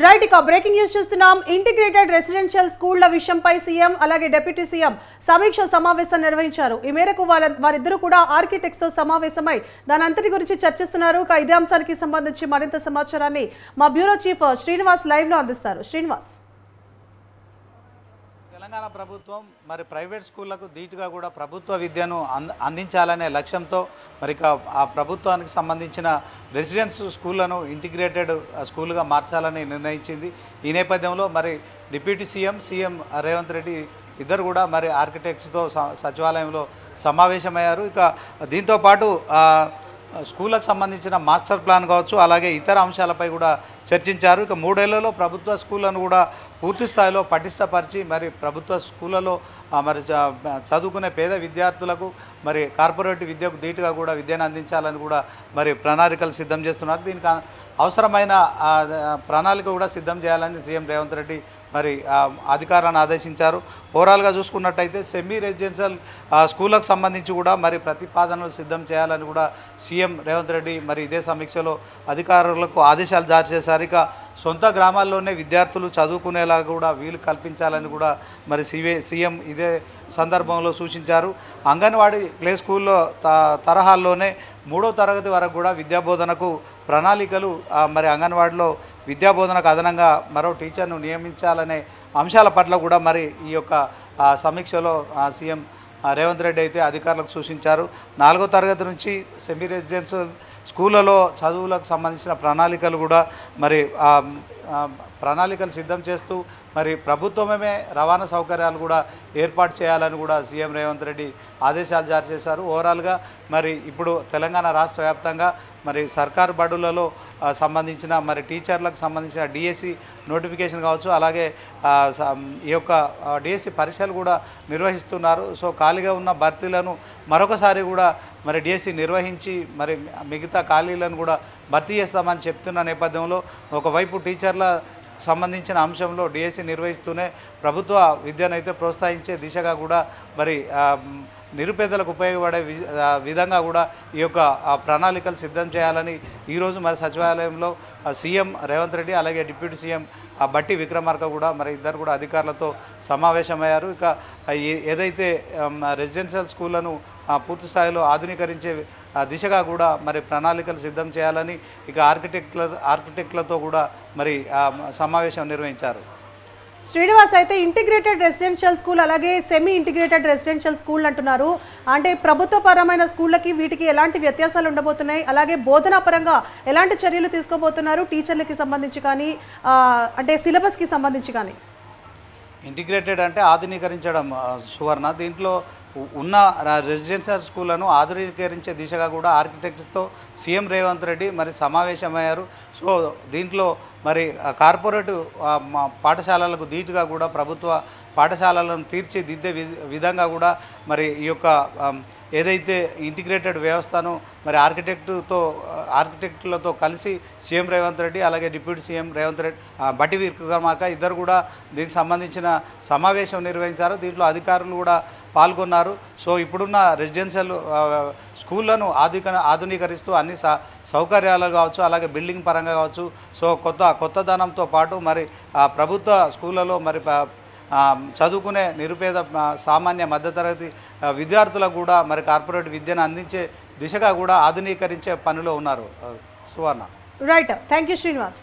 Right ఇక breaking news చూస్తున్నాం. Integrated residential స్కూళ్ల విషయంపై సీఎం అలాగే డిప్యూటీ సీఎం సమీక్ష సమావేశం నిర్వహించారు. ఈ మేరకు వారిద్దరూ కూడా ఆర్కిటెక్ట్స్ తో సమావేశమై దాని అంతటి గురించి చర్చిస్తున్నారు. ఇదే అంశానికి సంబంధించి మరింత సమాచారాన్ని మా బ్యూరో చీఫ్ శ్రీనివాస్ లైవ్ లో అందిస్తారు. శ్రీనివాస్, తెలంగాణ ప్రభుత్వం మరి ప్రైవేట్ స్కూళ్లకు ధీటుగా కూడా ప్రభుత్వ విద్యను అందించాలనే లక్ష్యంతో మరి ఆ ప్రభుత్వానికి సంబంధించిన రెసిడెన్స్ స్కూళ్లను ఇంటిగ్రేటెడ్ స్కూల్గా మార్చాలని నిర్ణయించింది. ఈ నేపథ్యంలో మరి డిప్యూటీ సీఎం రేవంత్ రెడ్డి ఇద్దరు కూడా మరి ఆర్కిటెక్ట్స్తో సచివాలయంలో సమావేశమయ్యారు. ఇక దీంతోపాటు స్కూళ్ళకు సంబంధించిన మాస్టర్ ప్లాన్ కావచ్చు, అలాగే ఇతర అంశాలపై కూడా చర్చించారు. ఇక 3 ఏళ్లలో ప్రభుత్వ స్కూళ్లను కూడా పూర్తి స్థాయిలో పటిష్టపరిచి మరి ప్రభుత్వ స్కూళ్ళలో మరి చదువుకునే పేద విద్యార్థులకు మరి కార్పొరేట్ విద్యకు ధీటుగా కూడా విద్యను అందించాలని కూడా మరి ప్రణాళికలు సిద్ధం చేస్తున్నారు. దీనికి అవసరమైన ప్రణాళిక కూడా సిద్ధం చేయాలని సీఎం రేవంత్ రెడ్డి మరి అధికారులను ఆదేశించారు. ఓవరాల్గా చూసుకున్నట్టయితే సెమీ రెసిడెన్షియల్ స్కూళ్ళకు సంబంధించి కూడా మరి ప్రతిపాదనలు సిద్ధం చేయాలని కూడా సీఎం రేవంత్ రెడ్డి మరి ఇదే సమీక్షలో అధికారులకు ఆదేశాలు జారీ చేశారు. ఇక సొంత గ్రామాల్లోనే విద్యార్థులు చదువుకునేలాగా కూడా వీలు కల్పించాలని కూడా మరి సీఎం ఇదే సందర్భంలో సూచించారు. అంగన్వాడీ ప్లే స్కూల్లో తరహాల్లోనే 3వ తరగతి వరకు కూడా విద్యాబోధనకు ప్రణాళికలు మరి అంగన్వాడీలో విద్యాబోధనకు అదనంగా మరో టీచర్ను నియమించాలనే అంశాల పట్ల కూడా మరి ఈ యొక్క సమీక్షలో సీఎం రేవంత్ రెడ్డి అయితే అధికారులకు సూచించారు. 4వ తరగతి నుంచి సెమీ రెసిడెన్షియల్ స్కూళ్ళలో చదువులకు సంబంధించిన ప్రణాళికలు కూడా మరి ప్రణాళికలు సిద్ధం చేస్తూ మరి ప్రభుత్వమే రవాణా సౌకర్యాలు కూడా ఏర్పాటు చేయాలని కూడా సీఎం రేవంత్ రెడ్డి ఆదేశాలు జారీ చేశారు. ఓవరాల్గా మరి ఇప్పుడు తెలంగాణ రాష్ట్ర వ్యాప్తంగా మరి సర్కారు బడులలో సంబంధించిన మరి టీచర్లకు సంబంధించిన డిఎస్సి నోటిఫికేషన్ కావచ్చు, అలాగే ఈ యొక్క డిఎస్సి పరీక్షలు కూడా నిర్వహిస్తున్నారు. సో ఖాళీగా ఉన్న భర్తీలను మరొకసారి కూడా మరి డిఎస్సి నిర్వహించి మరి మిగతా ఖాళీలను కూడా భర్తీ చేస్తామని చెప్తున్న నేపథ్యంలో ఒకవైపు టీచర్ల సంబంధించిన అంశంలో డిఎస్సి నిర్వహిస్తూనే ప్రభుత్వ విద్యనైతే ప్రోత్సహించే దిశగా కూడా మరి నిరుపేదలకు ఉపయోగపడే విధంగా కూడా ఈ యొక్క ప్రణాళికలు సిద్ధం చేయాలని ఈరోజు మరి సచివాలయంలో సీఎం రేవంత్ రెడ్డి అలాగే డిప్యూటీ సీఎం బట్టి విక్రమార్క కూడా మరి ఇద్దరు కూడా అధికారులతో సమావేశమయ్యారు. ఇక ఏదైతే రెసిడెన్షియల్ స్కూళ్లను పూర్తి స్థాయిలో ఆధునీకరించే దిశగా కూడా మరి ప్రణాళికలు సిద్ధం చేయాలని ఇక ఆర్కిటెక్ట్లతో కూడా మరి సమావేశం నిర్వహించారు. శ్రీనివాస్, అయితే ఇంటిగ్రేటెడ్ రెసిడెన్షియల్ స్కూల్ అలాగే సెమీ ఇంటిగ్రేటెడ్ రెసిడెన్షియల్ స్కూల్ అంటున్నారు. అంటే ప్రభుత్వపరమైన స్కూళ్ళకి వీటికి ఎలాంటి వ్యత్యాసాలు ఉండబోతున్నాయి, అలాగే బోధనా పరంగా ఎలాంటి చర్యలు తీసుకోబోతున్నారు టీచర్లకి సంబంధించి కానీ అంటే సిలబస్కి సంబంధించి కానీ? ఇంటిగ్రేటెడ్ అంటే ఆధునీకరించడం సువర్ణ. దీంట్లో ఉన్న రెసిడెన్షియల్ స్కూళ్లను ఆధునీకరించే దిశగా కూడా ఆర్కిటెక్ట్స్తో సీఎం రేవంత్ రెడ్డి మరి సమావేశమయ్యారు. సో దీంట్లో మరి కార్పొరేట్ పాఠశాలలకు ధీటుగా కూడా ప్రభుత్వ పాఠశాలలను తీర్చిదిద్దే విధంగా కూడా మరి ఈ యొక్క ఏదైతే ఇంటిగ్రేటెడ్ వ్యవస్థను మరి ఆర్కిటెక్టులతో కలిసి సీఎం రేవంత్ రెడ్డి అలాగే డిప్యూటీ సీఎం రేవంత్ రెడ్డి బట్టి విక్రమార్క ఇద్దరు కూడా దీనికి సంబంధించిన సమావేశం నిర్వహించారు. దీంట్లో అధికారులు కూడా పాల్గొన్నారు. సో ఇప్పుడున్న రెసిడెన్షియల్ స్కూళ్లను ఆధునీకరిస్తూ అన్ని సౌకర్యాలు కావచ్చు, అలాగే బిల్డింగ్ పరంగా కావచ్చు, సో కొత్తదనంతో పాటు మరి ప్రభుత్వ స్కూళ్ళలో మరి చదువుకునే నిరుపేద సామాన్య మధ్యతరగతి విద్యార్థులకు కూడా మరి కార్పొరేట్ విద్యను అందించే దిశగా కూడా ఆధునీకరించే పనిలో ఉన్నారు. Suvarna. Right, thank you Srinivas.